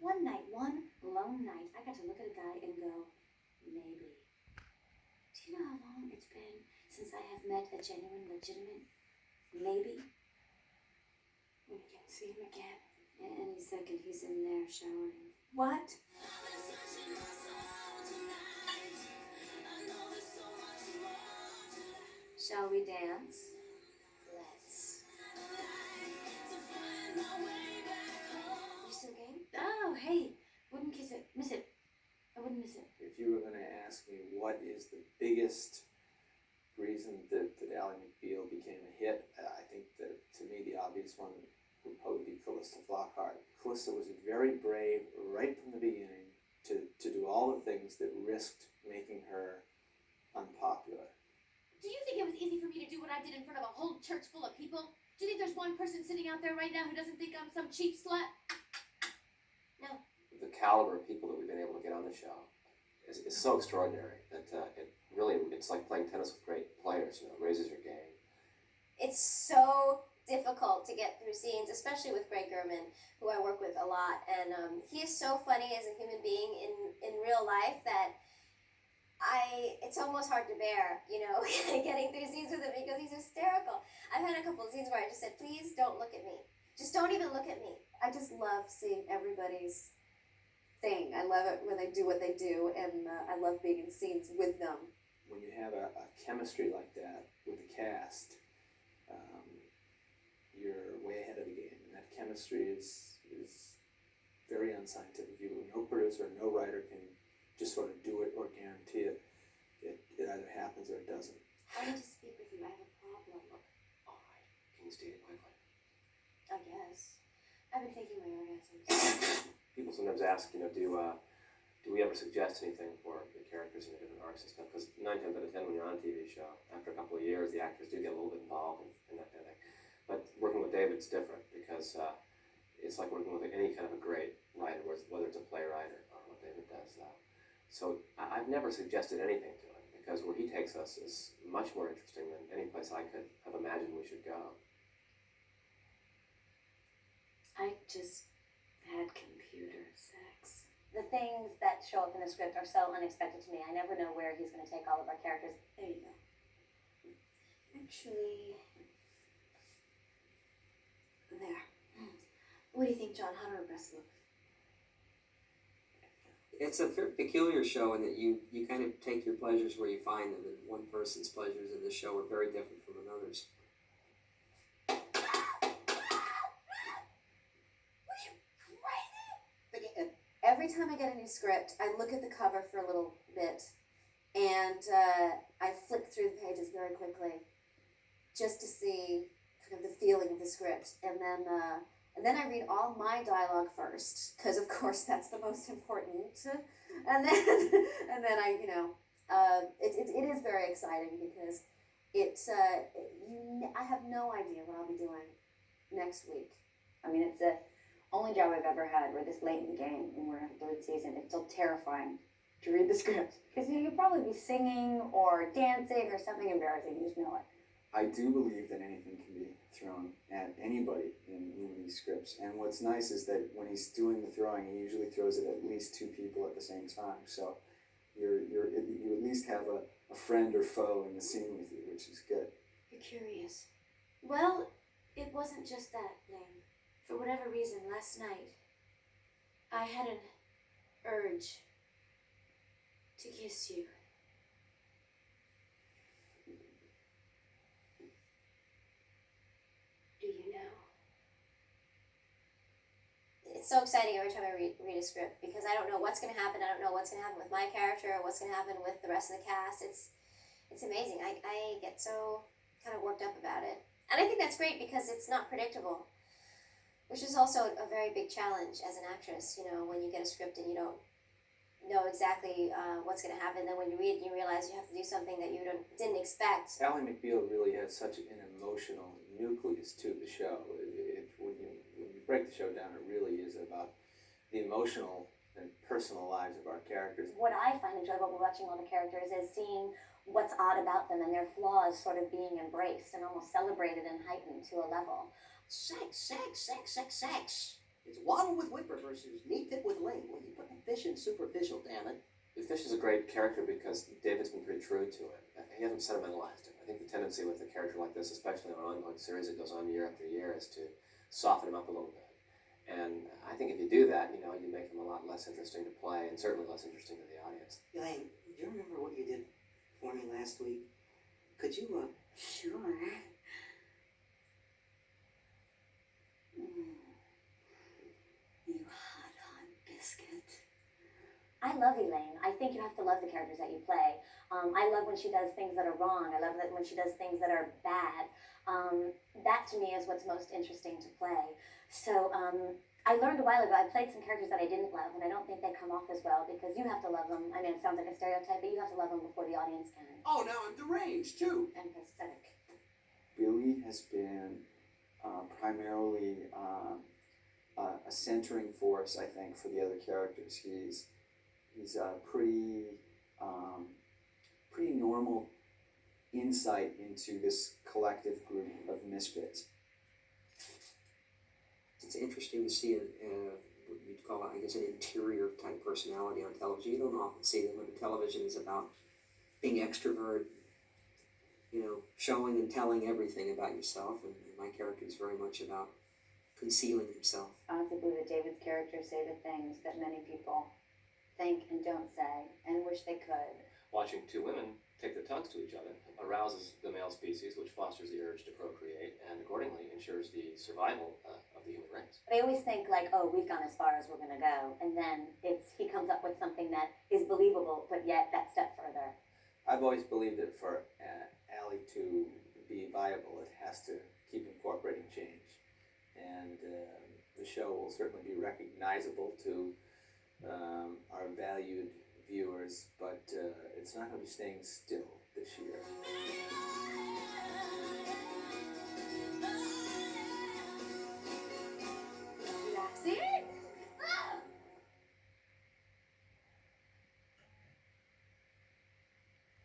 One night, one lone night, I got to look at a guy and go, maybe. Do you know how long it's been since I have met a genuine, legitimate maybe? When I can see him again. Any second he's in there showering. What? Shall we dance? Let's. You still game? Oh, hey. Wouldn't kiss it. Miss it. I wouldn't miss it. If you were going to ask me what is the biggest reason that Ally McBeal became a hit, I think that, to me, the obvious one would probably be Callista Flockhart. Callista was very brave right from the beginning to do all the things that risked making her unpopular. Do you think it was easy for me to do what I did in front of a whole church full of people? Do you think there's one person sitting out there right now who doesn't think I'm some cheap slut? No. The caliber of people that we've been able to get on the show is so extraordinary that it's like playing tennis with great players. You know, it raises your game. It's so difficult to get through scenes, especially with Greg Gurman, who I work with a lot, and he is so funny as a human being in real life that it's almost hard to bear, you know, getting through scenes with him because he's hysterical. I've had a couple of scenes where I just said, please don't look at me. Just don't even look at me. I just love seeing everybody's thing. I love it when they do what they do, and I love being in scenes with them. When you have a chemistry like that with the cast, you're way ahead of the game. And that chemistry is very unscientific. No producer, no writer can just sort of do it or guarantee it. It either happens or it doesn't. I need to speak with you. I have a problem. All right. Can you state it quickly? I guess. I've been faking my orgasms. People sometimes ask, you know, do we ever suggest anything for the characters in the different arcs and stuff? Because 9 times out of 10, when you're on a TV show, after a couple of years, the actors do get a little bit involved in that kind of thing. But working with David's different because it's like working with any kind of a great writer, whether it's a playwright or what David does. So I've never suggested anything to him because where he takes us is much more interesting than any place I could have imagined we should go. I just had computer sex. The things that show up in the script are so unexpected to me. I never know where he's going to take all of our characters. There you go. Actually, there. What do you think, John? How do our breasts look? It's a very peculiar show in that you kind of take your pleasures where you find them, and one person's pleasures in the show are very different from another's. Every time I get a new script, I look at the cover for a little bit, and I flick through the pages very quickly, just to see kind of the feeling of the script, and then I read all my dialogue first, because of course that's the most important, and then I, you know, it is very exciting because I have no idea what I'll be doing next week. I mean, it's the only job I've ever had where this late in the game, when we're in the 3rd season, it's still terrifying to read the script. Because you'll probably be singing or dancing or something embarrassing, you just know it. I do believe that anything can be thrown at anybody in these scripts. And what's nice is that when he's doing the throwing, he usually throws it at least 2 people at the same time. So you at least have a friend or foe in the scene with you, which is good. You're curious. Well, it wasn't just that, Blaine. For whatever reason, last night, I had an urge to kiss you. Do you know? It's so exciting every time I read a script because I don't know what's going to happen. I don't know what's going to happen with my character or what's going to happen with the rest of the cast. It's amazing. I get so kind of worked up about it. And I think that's great because it's not predictable, which is also a very big challenge as an actress, you know, when you get a script and you don't know exactly what's going to happen. Then when you read it, you realize you have to do something that you didn't expect. Ally McBeal really has such an emotional nucleus to the show. When you break the show down, it really is about the emotional and personal lives of our characters. What I find enjoyable watching all the characters is seeing what's odd about them and their flaws sort of being embraced and almost celebrated and heightened to a level. Sex, sex, sex, sex, sex. It's Waddle with Whipper versus Meat Pit with Lane. Well, you put the fish in superficial, damn it. The Fish is a great character because David's been pretty true to it. He hasn't sentimentalized it. I think the tendency with a character like this, especially on an ongoing series that goes on year after year, is to soften him up a little bit. And I think if you do that, you make him a lot less interesting to play and certainly less interesting to the audience. Elaine, do you remember what you did for me last week? Could you, Sure. You hot biscuit. I love Elaine. I think you have to love the characters that you play. I love when she does things that are wrong. I love that when she does things that are bad. That to me is what's most interesting to play. So I learned a while ago, I played some characters that I didn't love, and I don't think they come off as well because you have to love them. I mean, it sounds like a stereotype, but you have to love them before the audience can. Oh, now I'm deranged, too. And pathetic. Billy has been primarily a centering force, I think, for the other characters. He's a pretty normal insight into this collective group of misfits. It's interesting to see what you'd call, I guess, an interior type personality on television. You don't often see them when television is about being extrovert, showing and telling everything about yourself. And my character is very much about concealing himself. Honestly, believe that David's characters say the things that many people think and don't say and wish they could. Watching two women take their tongues to each other arouses the male species, which fosters the urge to procreate and accordingly ensures the survival of the human race. They always think like, oh, we've gone as far as we're going to go. And then he comes up with something that is believable, but yet that step further. I've always believed that for Allie to be viable, it has to keep incorporating change. And the show will certainly be recognizable to our valued viewers, but it's not going to be staying still this year.